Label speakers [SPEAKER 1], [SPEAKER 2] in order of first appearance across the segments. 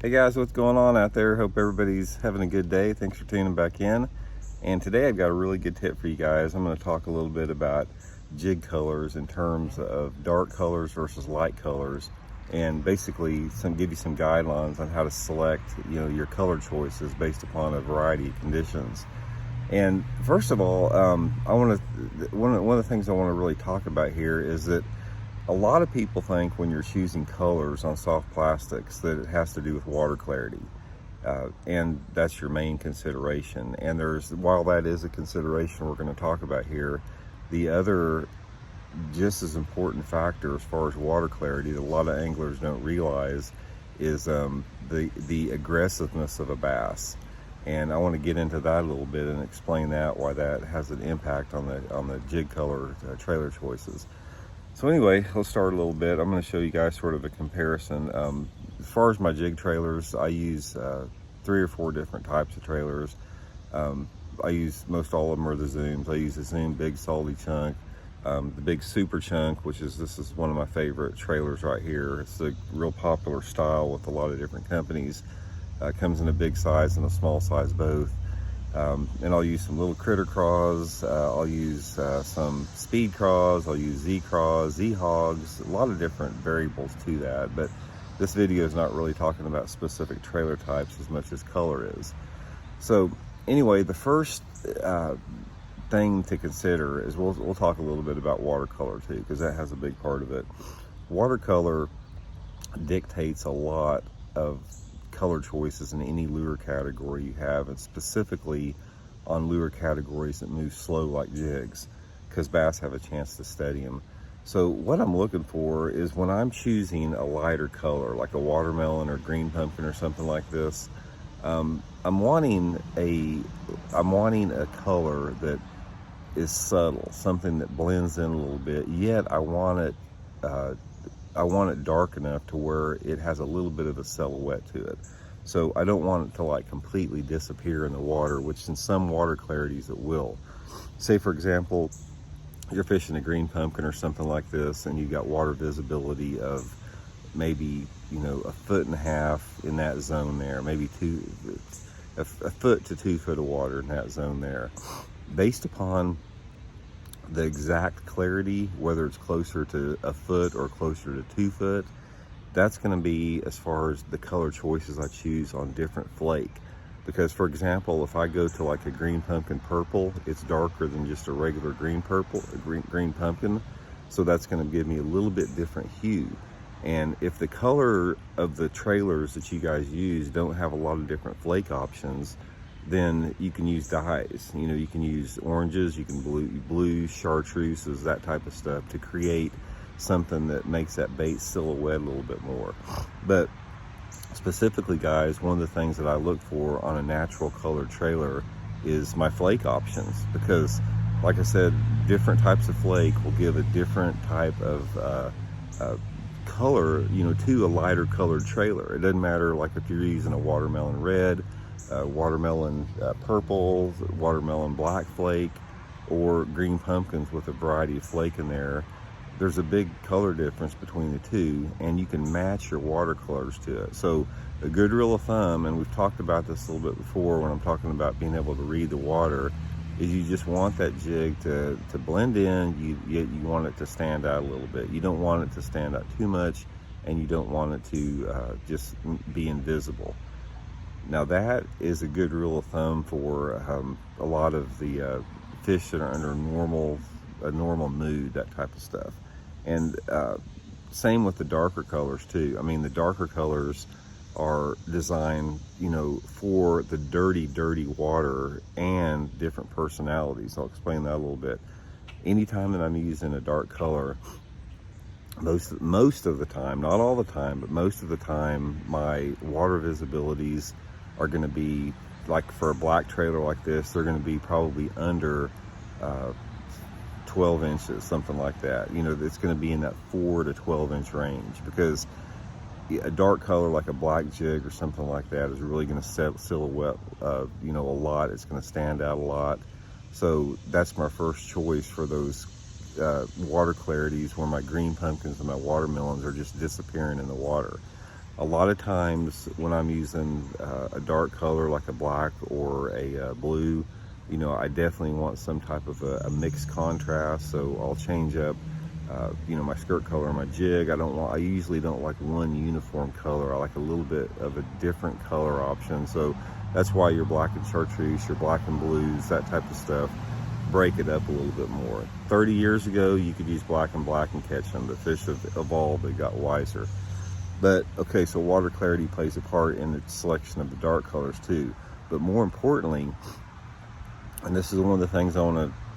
[SPEAKER 1] Hey guys, what's going on out there? Hope everybody's having a good day. Thanks for tuning back in. And today I've got a really good tip for you guys. I'm going to talk a little bit about jig colors in terms of dark colors versus light colors, and basically give you some guidelines on how to select your color choices based upon a variety of conditions. And first of all, one of the things I want to really talk about here is that a lot of people think when you're choosing colors on soft plastics that it has to do with water clarity, and that's your main consideration. And while that is a consideration we're going to talk about here, the other just as important factor as far as water clarity that a lot of anglers don't realize is the aggressiveness of a bass. And I want to get into that a little bit and explain why that has an impact on the jig color trailer choices. So anyway, let's start a little bit. I'm going to show you guys sort of a comparison. As far as my jig trailers, I use 3 or 4 different types of trailers. I use most all of them are the Zooms. I use the Zoom Big Salty Chunk, the Big Super Chunk, this is one of my favorite trailers right here. It's a real popular style with a lot of different companies. Comes in a big size and a small size both. And I'll use some little critter craws, I'll use some speed craws, I'll use Z craws, Z hogs, a lot of different variables to that. But this video is not really talking about specific trailer types as much as color is. So anyway, the first thing to consider is we'll talk a little bit about watercolor too, because that has a big part of it. Watercolor dictates a lot of color choices in any lure category you have, and specifically on lure categories that move slow like jigs, because bass have a chance to steady them. So what I'm looking for is when I'm choosing a lighter color like a watermelon or green pumpkin or something like this, I'm wanting a color that is subtle, something that blends in a little bit, yet I want it dark enough to where it has a little bit of a silhouette to it. So I don't want it to like completely disappear in the water, which in some water clarities it will. Say for example, you're fishing a green pumpkin or something like this, and you've got water visibility of maybe 1.5 foot in that zone there, maybe a foot to 2 foot of water in that zone there. Based upon the exact clarity, whether it's closer to 1 foot or closer to 2 foot, that's going to be as far as the color choices I choose on different flake. Because for example, if I go to like a green pumpkin purple, it's darker than just a regular green pumpkin, so that's going to give me a little bit different hue. And if the color of the trailers that you guys use don't have a lot of different flake options, then you can use dyes. You can use oranges, you can blue chartreuses, that type of stuff to create something that makes that bait silhouette a little bit more. But specifically guys, one of the things that I look for on a natural colored trailer is my flake options, because like I said, different types of flake will give a different type of color to a lighter colored trailer. It doesn't matter like if you're using a watermelon red, watermelon purple, watermelon black flake, or green pumpkins with a variety of flake in there. There's a big color difference between the two, and you can match your watercolors to it. So a good rule of thumb, and we've talked about this a little bit before when I'm talking about being able to read the water, is you just want that jig to blend in, yet you want it to stand out a little bit. You don't want it to stand out too much, and you don't want it to just be invisible. Now that is a good rule of thumb for a lot of the fish that are under a normal mood, that type of stuff. And same with the darker colors too. I mean, the darker colors are designed, for the dirty water and different personalities. I'll explain that a little bit. Anytime that I'm using a dark color, most of the time, not all the time, but most of the time, my water visibilities are going to be, like for a black trailer like this, they're going to be probably under 12 inches, something like that. It's going to be in that 4 to 12 inch range, because a dark color like a black jig or something like that is really going to silhouette a lot. It's going to stand out a lot. So that's my first choice for those water clarities where my green pumpkins and my watermelons are just disappearing in the water. A lot of times when I'm using a dark color like a black or a blue, you know, I definitely want some type of a mixed contrast. So I'll change up, you know, my skirt color and my jig. I usually don't like one uniform color. I like a little bit of a different color option. So that's why your black and chartreuse, your black and blues, that type of stuff, break it up a little bit more. 30 years ago, you could use black and catch them. The fish have evolved, they got wiser. But okay, so water clarity plays a part in the selection of the dark colors too. But more importantly, and this is one of the things I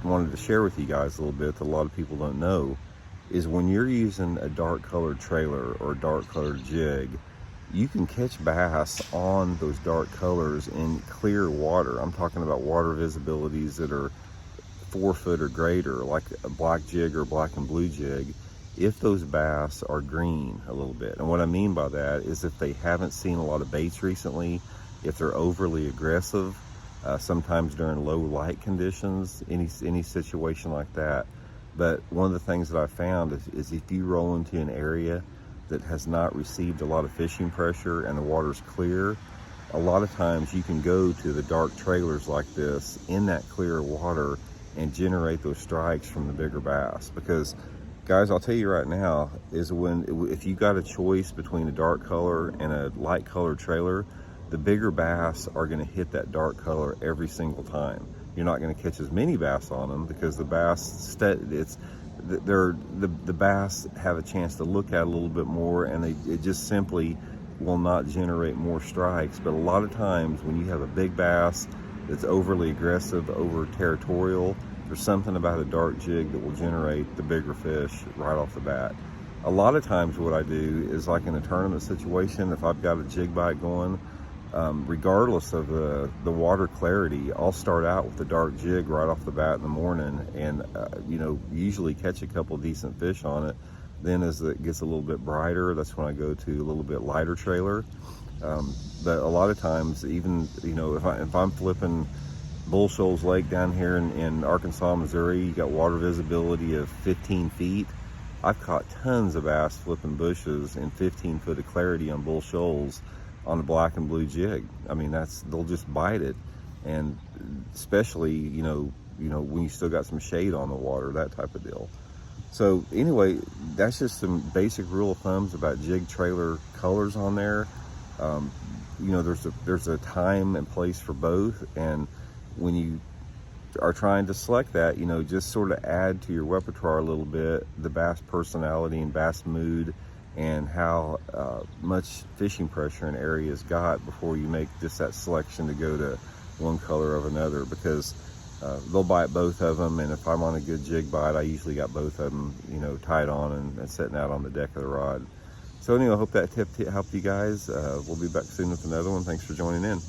[SPEAKER 1] wanted to share with you guys a little bit that a lot of people don't know, is when you're using a dark colored trailer or a dark colored jig, you can catch bass on those dark colors in clear water. I'm talking about water visibilities that are 4 foot or greater, like a black jig or black and blue jig, if those bass are green a little bit. And what I mean by that is if they haven't seen a lot of baits recently, if they're overly aggressive, sometimes during low light conditions, any situation like that. But one of the things that I found is if you roll into an area that has not received a lot of fishing pressure and the water's clear, a lot of times you can go to the dark trailers like this in that clear water and generate those strikes from the bigger bass. Because guys, I'll tell you right now, if you got a choice between a dark color and a light colored trailer, the bigger bass are going to hit that dark color every single time. You're not going to catch as many bass on them because the bass the bass have a chance to look at it a little bit more, and it just simply will not generate more strikes. But a lot of times when you have a big bass that's overly aggressive, over territorial, there's something about a dark jig that will generate the bigger fish right off the bat. A lot of times what I do is, like in a tournament situation, if I've got a jig bite going, regardless of the water clarity, I'll start out with the dark jig right off the bat in the morning, and you know, usually catch a couple decent fish on it. Then as it gets a little bit brighter, that's when I go to a little bit lighter trailer. But a lot of times, even, you know, if I'm flipping Bull Shoals Lake down here in Arkansas, Missouri, you got water visibility of 15 feet. I've caught tons of bass flipping bushes in 15 foot of clarity on Bull Shoals on a black and blue jig. I mean, they'll just bite it, and especially, you know, when you still got some shade on the water, that type of deal. So anyway, that's just some basic rule of thumbs about jig trailer colors on there. You know, there's a time and place for both, and when you are trying to select that, you know, just sort of add to your repertoire a little bit the bass personality and bass mood, and how much fishing pressure an area's got before you make just that selection to go to one color of another, because they'll bite both of them. And if I'm on a good jig bite, I usually got both of them, you know, tied on and sitting out on the deck of the rod. So anyway, I hope that tip helped you guys. We'll be back soon with another one. Thanks for joining in.